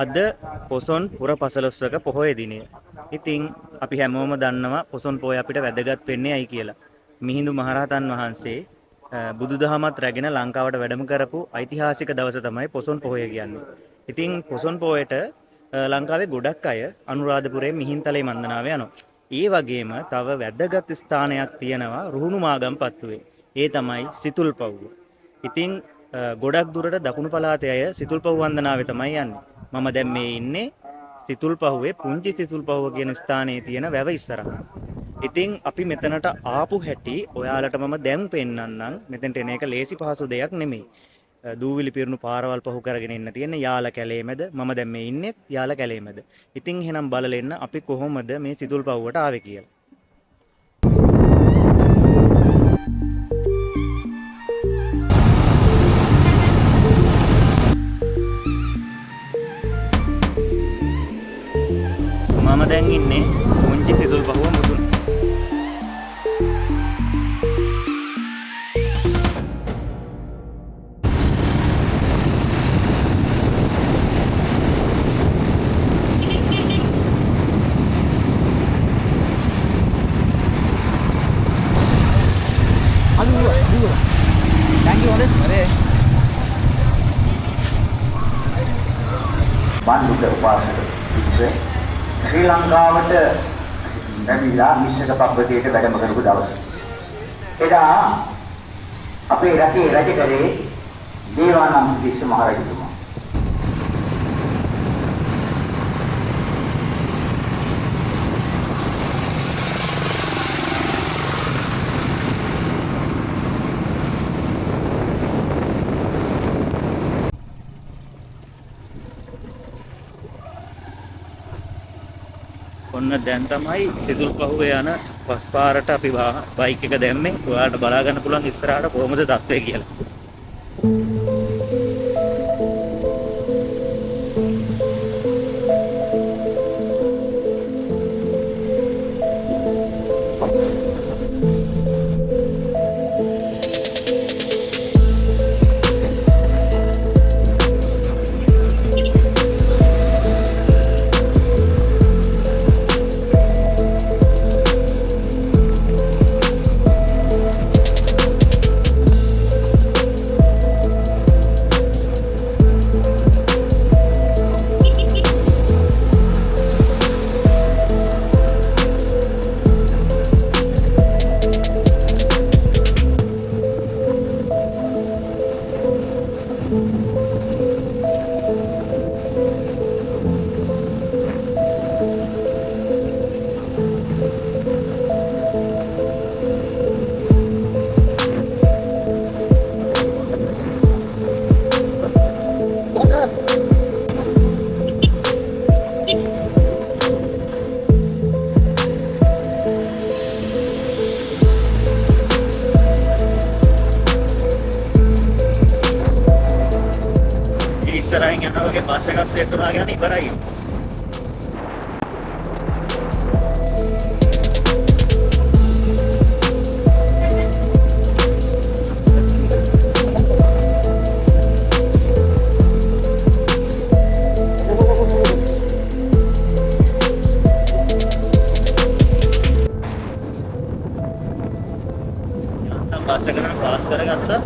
අද පොසොන් පුර පසළොස්වක පොහොය දිනය. ඉතින් අපි හැමෝම දන්නවා පොසොන් පොය අපිට වැදගත් වෙන්නේ ඇයි කියලා. මිහිඳු මහරහතන් වහන්සේ බුදුදහමත් රැගෙන ලංකාවට වැඩම කරපු ඓතිහාසික දවස තමයි පොසොන් පොහොය කියන්නේ. ඉතින් පොසොන් පොහොයට ලංකාවේ ගොඩක් අය අනුරාධපුරයේ මිහින්තලේ මන්දනාව යනවා. ඒ වගේම තව වැදගත් ස්ථානයක් තියෙනවා රුහුණු මාගම්පත්තුවේ. ඒ තමයි සිතුල්පව්ව. ඉතින් ගොඩක් දුරට දකුණු පළාතේ අය සිතුල්පව් වන්දනාවේ තමයි යන්නේ. මම දැන් මේ ඉන්නේ සිතුල්පව්වේ පුංචි සිතුල්පව්ව කියන ස්ථානයේ තියෙන වැව ඉස්සරහා. ඉතින් අපි මෙතනට ආපු හැටි ඔයාලට මම දැන් පෙන්නන්නම්. මෙතනට එන එක ලේසි පහසු දෙයක් නෙමෙයි. දූවිලි පිරුණු පාරවල් පහු කරගෙන ඉන්න තියෙන යාල කැලේ මැද මම දැන් මේ ඉන්නේ යාල කැලේ මැද. ඉතින් එහෙනම් බලලා එන්න අපි කොහොමද මේ සිතුල්පව්වට ආවේ කියලා. මම දැන් ඉන්නේ පුංචි සිතුල්පව්ව මුදුන. බණ්ඩුක උපාසක පිරිස ශ්‍රී ලංකාවට ලැබිලා මිශ්‍රක පබ්බතේට වැඩම කරපු දවස. එදා අපේ රටේ රජකරේ දේවානම්පියතිස්ස මහරජතුමා. ඔන්න දැන් තමයි සිතුල්පව්ව යන බස් පාරට අපි බයික් එක දැම්මේ. ඔයාලට බලා ගන්න පුළුවන් ඉස්සරහට කොහොමද තත්ත්වය කියලා. ඉස්සරහින් යනවා වගේ බස් එකක් සෙට් වුණා කියන්නේ ඉවරයි. බස් එක නම් පාස් කරගත්තා.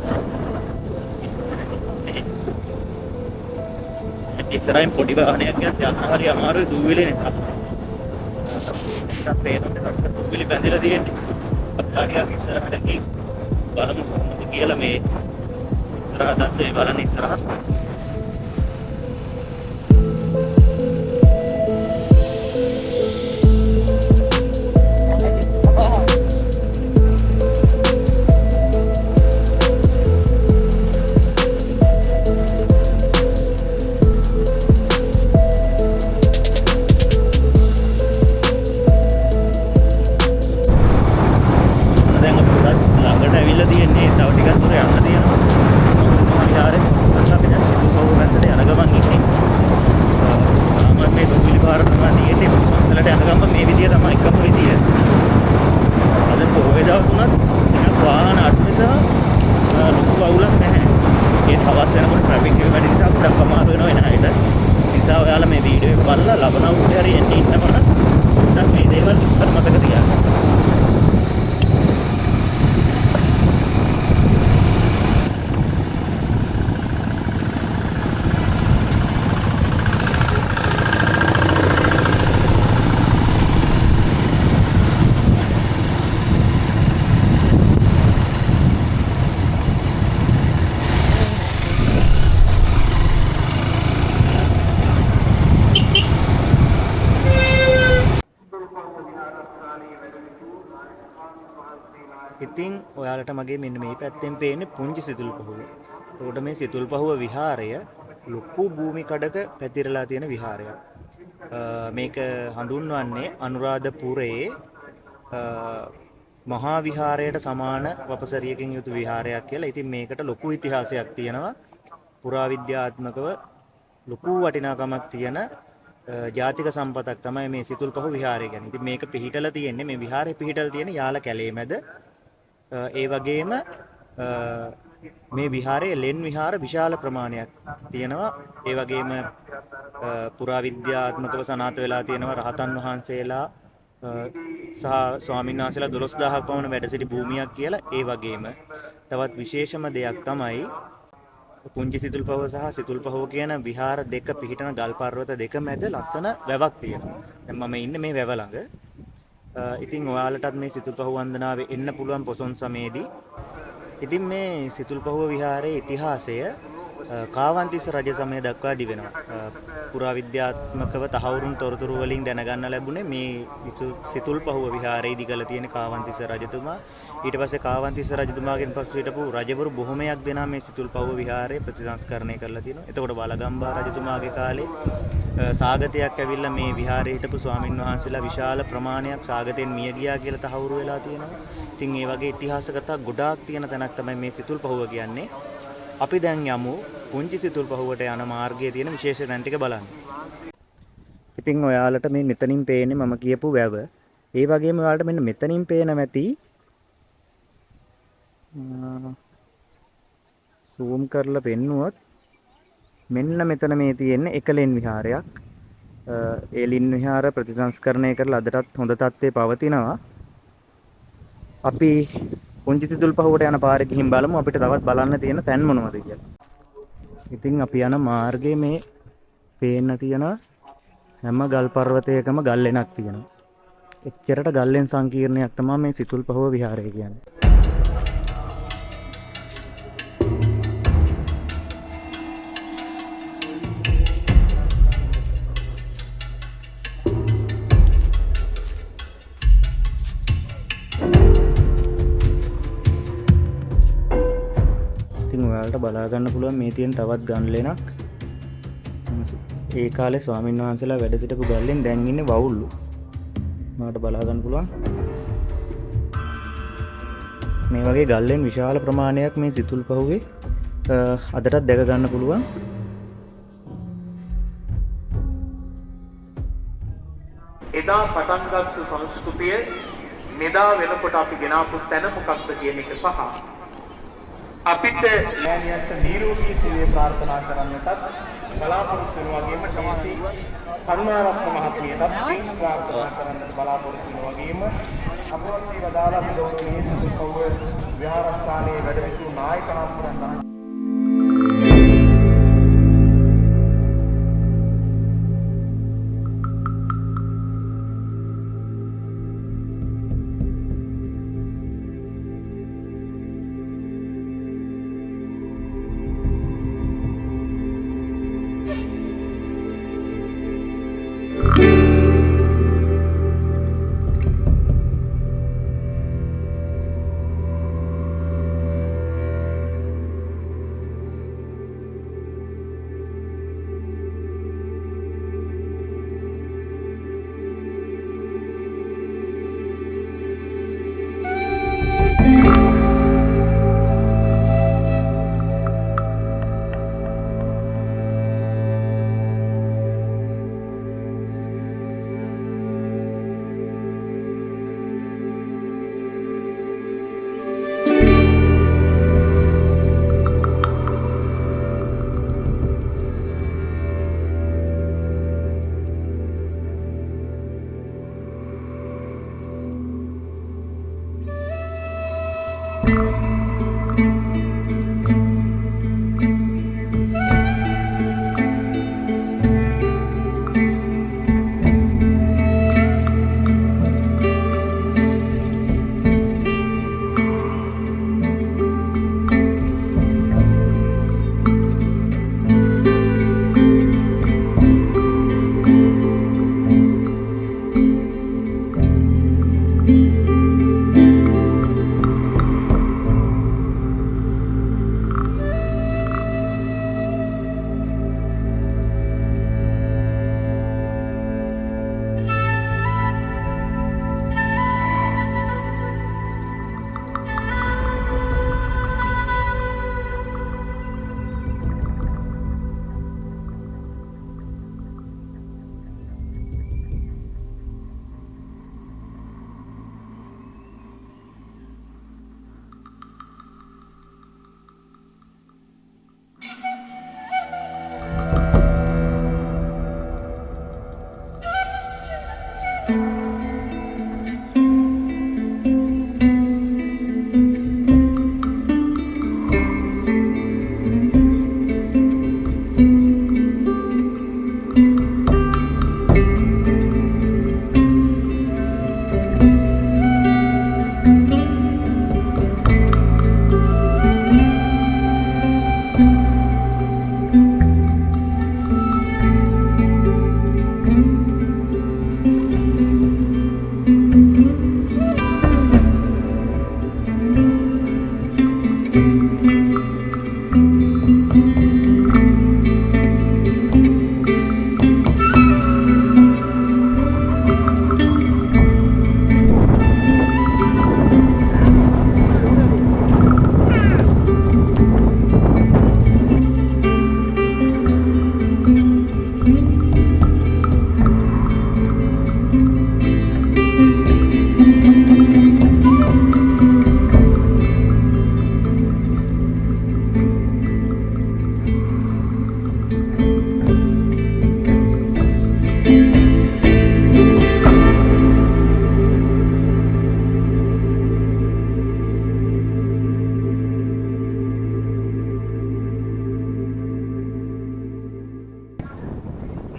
ඉස්සරහින් පොඩි වාහනයක් ගියත් යන්න හරි අමාරුයි දූවිලි නිසා. අපිට පේනවා දූවිලි බැඳලා තියෙන්නේ. අපි හරියට ඉස්සරහට ගිහින් බලමු කොහොමද කියලා මේ ඉස්සරහට බලන්න ඉස්සරහට. ළඟට ඇවිල්ලා තියෙන්නේ තව ටිකක් දුර යන්න තියෙනවා. මොකද මහවිහාරේ අපි දැන් ඉතින් ඔයාලට මගේ මෙන්න මේ පැත්තෙන් පේන්නේ පුංචි සිතුල්පහුව. එතකොට මේ සිතුල්පහුව විහාරය ලොකු භූමි කඩක පැතිරලා තියෙන විහාරයක්. මේක හඳුන්වන්නේ අනුරාධපුරයේ මහා විහාරයට සමාන වපසරියකින් යුතු විහාරයක් කියලා. ඉතින් මේකට ලොකු ඉතිහාසයක් තියෙනවා. පුරාවිද්‍යාත්මකව ලොකු වටිනාකමක් තියෙන ජාතික සම්පතක් තමයි මේ සිතුල්පහුව විහාරය ගැන. ඉතින් මේක පිහිටලා තියෙන්නේ මේ විහාරය පිහිටලා තියෙන යාල කැලේ මැද. ඒ වගේම මේ විහාරයේ ලෙන් විහාර විශාල ප්‍රමාණයක් තියෙනවා. ඒ වගේම පුරාවිද්‍යාත්මකව සනාථ වෙලා තියෙනවා රහතන් වහන්සේලා සහ ස්වාමීන් වහන්සේලා 12000ක් පමණ වැඩ සිටි භූමියක් කියලා. ඒ වගේම තවත් විශේෂම දෙයක් තමයි පුංචි සිතුල්පහුව සහ සිතුල්පහුව කියන විහාර දෙක පිහිටන ගල් පර්වත දෙක මැද ලස්සන වැවක් තියෙනවා. දැන් මම ඉන්නේ මේ වැව ළඟ. ඉතින් ඔයාලටත් මේ සිතුල්පහුව වන්දනාවේ එන්න පුළුවන් පොසොන් සමයේදී. ඉතින් මේ සිතුල්පහුව විහාරයේ ඉතිහාසය කාවන්තිස්ස රජ සමය දක්වා දිවෙනවා. පුරාවිද්‍යාත්මකව තහවුරුන් තොරතුරු වලින් දැනගන්න ලැබුණේ මේ සිතුල්පහුව විහාරයේ ඉදිකලා තියෙන කාවන්තිස්ස රජතුමා. ඊට පස්සේ කාවන්තිස්ස රජතුමාගෙන් පස්සේ හිටපු රජවරු බොහොමයක් දෙනා මේ සිතුල්පහුව විහාරය ප්‍රතිසංස්කරණය කරලා තියෙනවා. එතකොට බලගම්බා රජතුමාගේ කාලේ සාගතයක් ඇවිල්ලා මේ විහාරයේ හිටපු ස්වාමින් වහන්සේලා විශාල ප්‍රමාණයක් සාගතෙන් මිය ගියා කියලා තහවුරු වෙලා තියෙනවා. ඉතින් ඒ වගේ ඉතිහාස කතා ගොඩාක් තියෙන තැනක් තමයි මේ සිතුල්පහුව කියන්නේ. අපි දැන් යමු පුංචි සිතුල්පහුවට යන මාර්ගයේ තියෙන විශේෂ තැන් ටික බලන්න. ඉතින් ඔයාලට මේ මෙතනින් පේන්නේ මම කියපු වැව. ඒ වගේම ඔයාලට මෙන්න මෙතනින් පේන මැති zoom කරලා පෙන්නුවොත් මෙන්න මෙතන මේ තියෙන එකලෙන් විහාරයක්. ඒ ලින් විහාර ප්‍රතිසංස්කරණය කරලා අදටත් හොඳ තත්ත්වයේ පවතිනවා. අපි පුංචි සිතුල්පහුවට යන පාරේ ගිහින් බලමු අපිට තවත් බලන්න තියෙන තැන් මොනවද කියලා. ඉතින් අපි යන මාර්ගයේ මේ පේන්න තියෙන හැම ගල් පර්වතයකම ගල් ලෙනක් තියෙනවා. එච්චරට ගල් ලෙන් සංකීර්ණයක් තමයි මේ සිතුල්පහුව විහාරය කියන්නේ. ඔයාලට බලා ගන්න පුළුවන් මේ තියෙන තවත් ගල් ලෙනක්. ඒ කාලේ ස්වාමීන් වහන්සේලා වැඩ සිටපු ගල්ලෙන් දැන් ඉන්නේ වවුල්ලු. ඔයාලට බලා ගන්න පුළුවන්. මේ වගේ ගල්ලෙන් විශාල ප්‍රමාණයක් මේ සිතුල්පහුවේ අදටත් දැක ගන්න පුළුවන්. එදා පටන්ගත්තු සංස්කෘතිය මෙදා වෙනකොට අපි ගෙනාපු තැන මොකක්ද කියන එක සහ අපිට මෑණියන්ට නිරෝගී සුවය ප්‍රාර්ථනා කරන්නටත් බලාපොරොත්තු වෙන වගේම කමාති කරුණාරත්න මහත්මියටත් ප්‍රාර්ථනා කරන්නට බලාපොරොත්තු වෙන වගේම අපවත් වේදාලා ගෞරවනීය සිතුල්පහුව විහාරස්ථානයේ වැඩ සිටු නායක හම්බුනන්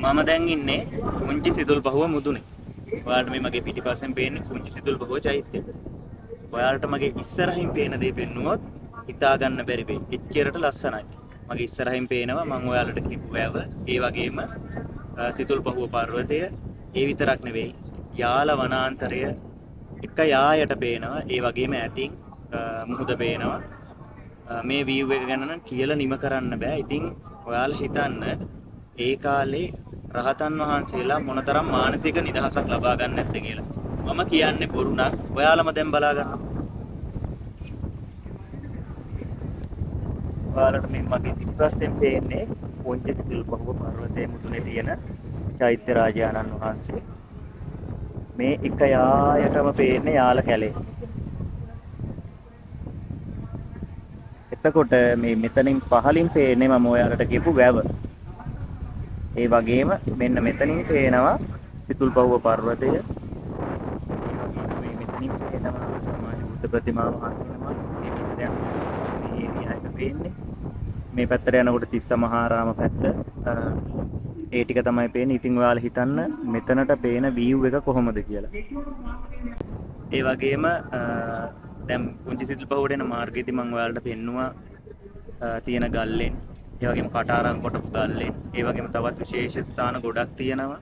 මම දැන් ඉන්නේ පුංචි සිතුල්පහුව මුදුනේ. ඔයාලට මේ මගේ පිටිපස්සෙන් පේන්නේ පුංචි සිතුල්පහුව චෛත්‍යය. ඔයාලට මගේ ඉස්සරහින් පේන දේ පෙන්නුවොත් හිතා ගන්න බැරි වෙයි. එච්චරට ලස්සනයි. මගේ ඉස්සරහින් පේනවා මම ඔයාලට කියපු වැව, ඒ වගේම සිතුල්පහුව පර්වතය, ඒ විතරක් නෙවෙයි. යාල වනාන්තරය එක යායට පේනවා. ඒ වගේම ඇතින් මුහුද පේනවා. මේ view එක ගැන නම් කියලා නිම කරන්න බෑ. ඉතින් ඔයාලා හිතන්න ඒ කාලේ රහතන් වහන්සේලා මොනතරම් මානසික නිදහසක් ලබා ගන්න නැද්ද කියලා. මම කියන්නේ බොරු නම් ඔයාලම දැන් බලා ගන්න. ඔයාලට මේ මගේ පිටපස්සෙන් පේන්නේ පොන්චි සිතුල්පහුව පර්වතයේ මුදුනේ තියෙන චෛත්‍ය රාජානන් වහන්සේ. මේ එක යායටම පේන්නේ යාල කැලේ. එතකොට මේ මෙතනින් පහලින් පේන්නේ මම ඔයාලට කියපු වැව. ඒ වගේම මෙන්න මෙතනින් පේනවා සිතුල්පහුව පර්වතය. ඒ වගේම මේ මෙතනින් පේනවා සමාජ බුද්ධ ප්‍රතිමා වහන්සේ නමක්. මේ පිටට යන මේ ඒරියා එක පේන්නේ. මේ පැත්තට යනකොට තිස්ස මහාරාම පැත්ත. ඒ ටික තමයි පේන්නේ. ඉතින් ඔයාලා හිතන්න මෙතනට පේන view එක කොහොමද කියලා. ඒ වගේම දැන් පුංචි සිතුල්පහුවට එන මාර්ගයේදී මම ඔයාලට පෙන්නුවා තියෙන ගල්ලෙන්, ඒ වගේම කටාරම් කොටපු ගල්ලෙන්, ඒ වගේම තවත් විශේෂ ස්ථාන ගොඩක් තියෙනවා.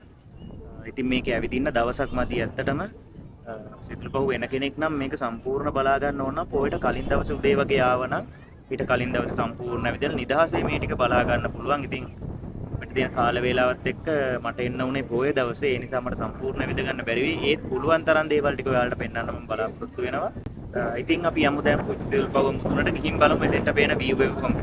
ඉතින් මේක ඇවිදින්න දවසක් මදි ඇත්තටම. සිතුල්පහුව එන කෙනෙක් නම් මේක සම්පූර්ණ බලා ගන්න ඕන නම් පොයට කලින් දවසේ උදේ වගේ ආවනම් ඊට කලින් දවසේ සම්පූර්ණ ඇවිදලා නිදහසේ මේ ටික බලා ගන්න පුළුවන්. ඉතින් අපිට තියෙන කාල වේලාවත් එක්ක මට එන්න උනේ පොයේ දවසේ. ඒ නිසා මට සම්පූර්ණ ඇවිද ගන්න බැරි වෙයි. ඒත් පුළුවන් තරම් දේවල් ටික ඔයාලට පෙන්වන්න මම බලාපොරොත්තු වෙනවා. ඉතින් අපි යමු දැන් පුංචි සිතුල්පහුව මුදුනට ගිහින් බලමු මෙතෙන්ට පේන view එක කොහොමද.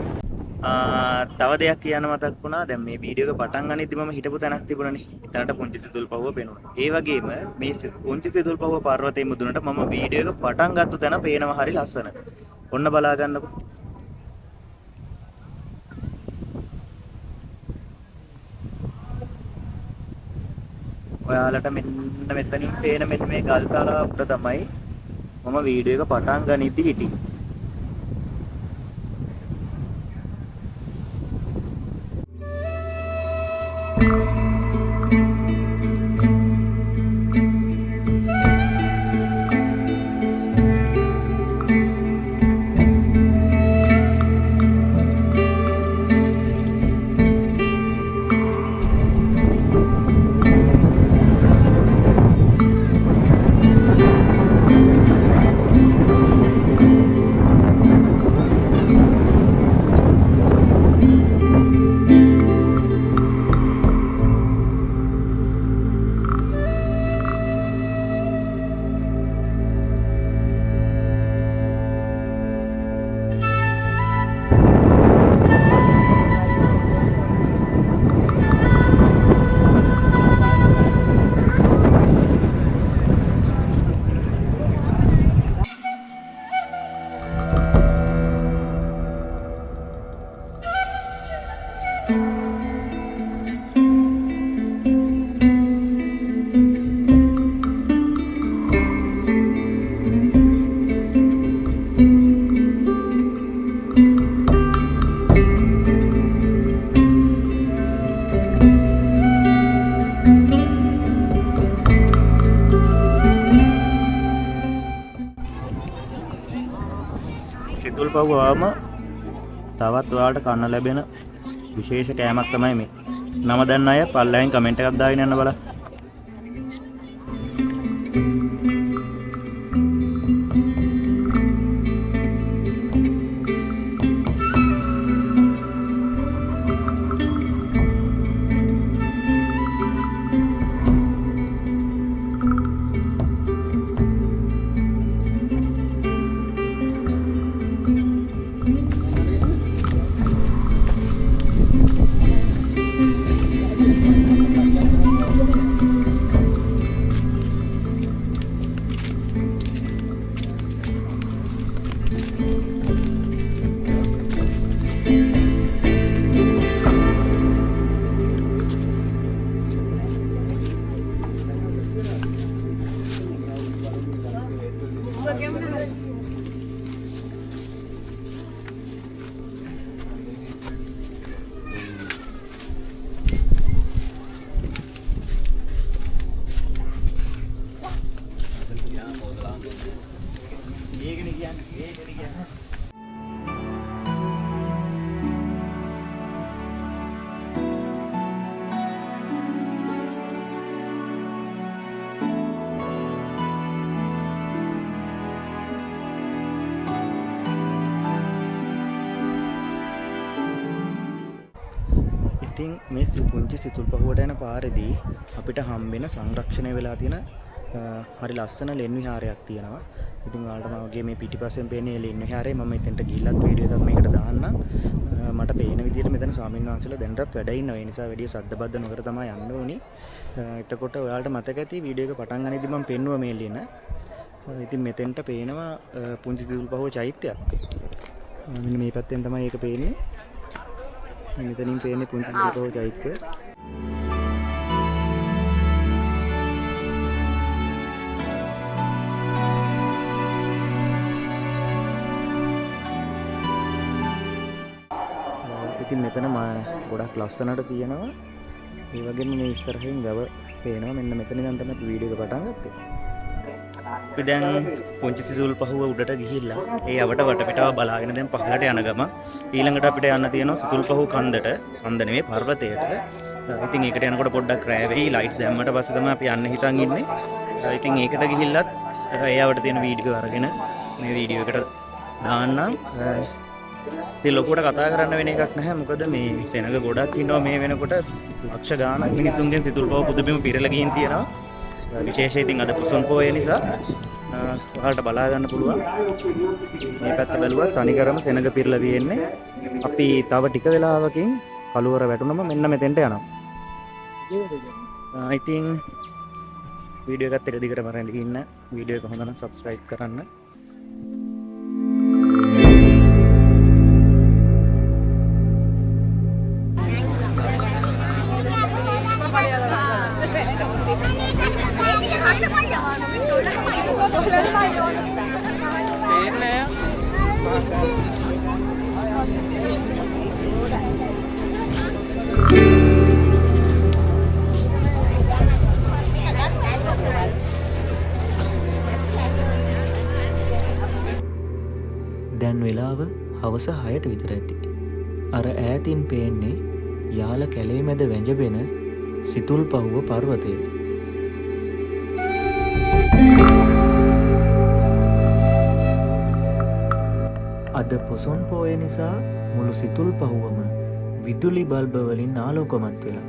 තව දෙයක් කියන්න මතක් වුණා. දැන් මේ වීඩියෝ එක පටන් ගනිද්දි මම හිටපු තැනක් තිබුණනේ. එතනට පුංචි සිතුල්පහුව පේනවා. ඒ වගේම මේ පුංචි සිතුල්පහුව පර්වතයේ මුදුනට මම වීඩියෝ එක පටන් ගත්ත තැන පේනවා හරි ලස්සනට. ඔන්න බලා ගන්නකො. ඔයාලට මෙන්න මෙතනින් පේන මෙන්න මේ ගල් තලාවට තමයි මම වීඩියෝ එක පටන් ගනිද්දි හිටියේ. සිතුල්පහුවම තවත් ඔයාලට කන්න ලැබෙන විශේෂ කෑමක් තමයි මේ. නම දන්න අය පල්ලෙන් කමෙන්ට් එකක් දාගෙන යන්න බලන්න. ඉතින් මේ පුංචි සිතුල් පහුවට යන පාරේදී අපිට හම්බෙන සංරක්ෂණය වෙලා තියෙන හරි ලස්සන ලෙන් විහාරයක් තියෙනවා. ඉතින් ඔයාලට මම වගේ මේ පිටිපස්සෙන් පේන්නේ ලෙන් විහාරය. මම එතනට ගිහිල්ලත් වීඩියෝ එකක් මේකට දාන්නම්. මට පේන විදිහට මෙතන ස්වාමීන් වහන්සේලා දැනටත් වැඩ ඉන්නවා. ඒ නිසා වැඩි සද්ද බද්ද නොකර තමයි යන්න ඕනි. එතකොට ඔයාලට මතක ඇති වීඩියෝ එක පටන් ගන්නදී මම පෙන්නුවා මේ ලෙන. ඉතින් මෙතෙන්ට පේනවා පුංචි සිතුල් පහුව චෛත්‍යයක්. මෙන්න මේ පැත්තෙන් තමයි ඒක පේන්නේ. මෙතනින් පේන්නේ පුංචි සිතුල් පහුව චෛත්‍යය. ඉතින් මෙතන ගොඩක් ලස්සනට තියෙනවා. ඒ වගේම මේ ඉස්සරහින් ගව පේනවා. මෙන්න මෙතන ඉඳන් තමයි වීඩියෝ එක පටන් ගත්තේ. අපි දැන් පුංචි සිතුල් පහුව උඩට ගිහිල්ලා ඒ යවට වටපිටාව බලාගෙන දැන් පහළට යන ගම ඊළඟට අපිට යන්න තියෙනවා සිතුල් පහුව කන්දට. කන්ද නෙවෙයි පර්වතයට. ඉතින් ඒකට යනකොට පොඩ්ඩක් රෑ වෙයි. ලයිට් දැම්මට පස්සේ තමයි අපි යන්න හිතන් ඉන්නේ. ඉතින් ඒකට ගිහිල්ලත් ඒ යවට තියෙන වීඩියෝ අරගෙන මේ වීඩියෝ එකට දාන්නම්. ඉතින් ලොකුවට කතා කරන්න වෙන එකක් නැහැ. මොකද මේ සෙනග ගොඩක් ඉන්නවා මේ වෙනකොට. ලක්ෂ ගාණක් මිනිසුන්ගෙන් සිතුල් පහුව පුදුබිම පිරලා ගිහින් තියෙනවා. විශේෂයෙන් ඉතින් අද පුසොන් පොය නිසා ඔයාලට බලා ගන්න පුළුවන්. මේ පැත්ත බැලුවත් තනිකරම සෙනග පිරලා තියෙන්නේ. අපි තව ටික වෙලාවකින් කලුවර වැටුනම මෙන්න මෙතෙන්ට යනවා. ඉතින් වීඩියෝ එකත් එක දිගටම රැඳී ඉන්න. වීඩියෝ එක හොඳ නම් subscribe කරන්න. දැන් වෙලාව හවස 6ට විතර ඇති. අර ඈතින් පේන්නේ යාල කැලේ මැද වැජබෙන සිතුල් පහුව පර්වතය. අද පොසොන් පෝය නිසා මුළු සිතුල් පහුවම විදුලි බල්බ වලින් ආලෝකමත් වෙලා.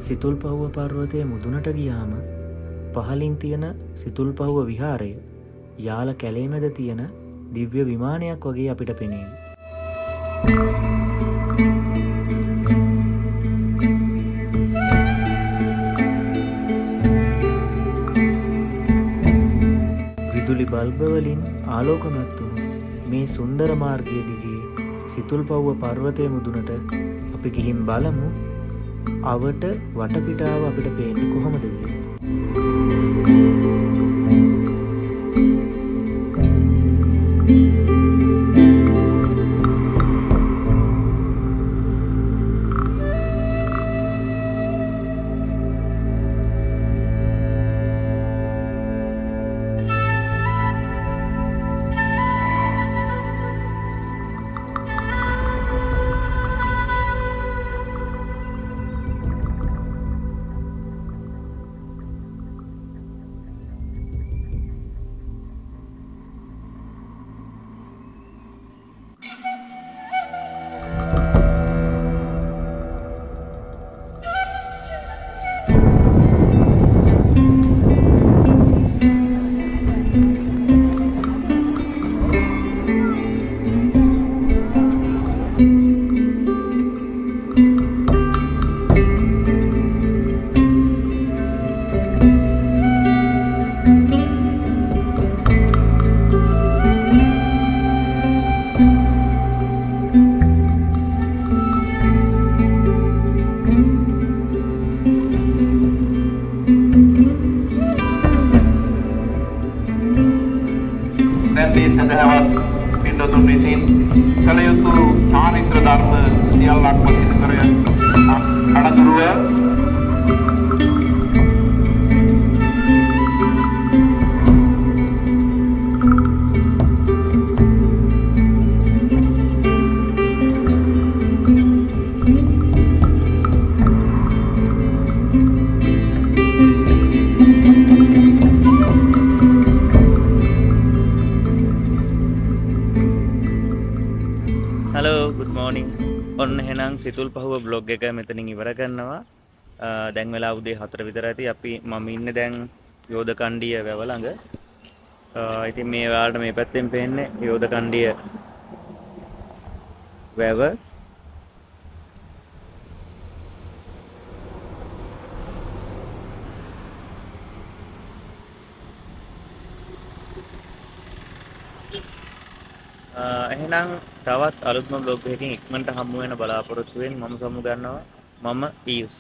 සිතුල් පහුව පර්වතයේ මුදුනට ගියාම පහලින් තියෙන සිතුල් පහුව විහාරය යාල කැලේ මැද තියෙන දිව්‍ය විමානයක් වගේ අපිට පෙනේ. විදුලි බල්බ වලින් ආලෝකමත් වුණු මේ සුන්දර මාර්ගයේ දිගේ සිතුල් පහුව පර්වතයේ මුදුනට අපි ගිහින් බලමු. අවට වටපිටාව අපිට පේන්නේ කොහොමද කියලා. සදහවත් පින්වතුන් විසින් කළ යුතු චාරිත්‍ර ධර්ම සියල්ලක්ම සිදු කර අනතුරුව මෝනින් ඔන්න එහෙනම් සිතුල් පහුව බ්ලොග් එක මෙතනින් ඉවර කරනවා. දැන් වෙලා උදේ 4 විතර ඇති. අපි මම ඉන්නේ දැන් යෝධ කණ්ඩිය වැව ළඟ. ඉතින් මේ ඔයාලට මේ පැත්තෙන් පේන්නේ යෝධ කණ්ඩිය වැව. එහෙනම් තවත් අලුත්ම බ්ලොග් එකකින් ඉක්මනට හමු වෙන බලාපොරොත්තු වෙමින් මම සමු ගන්නවා. මම ඊයුස්.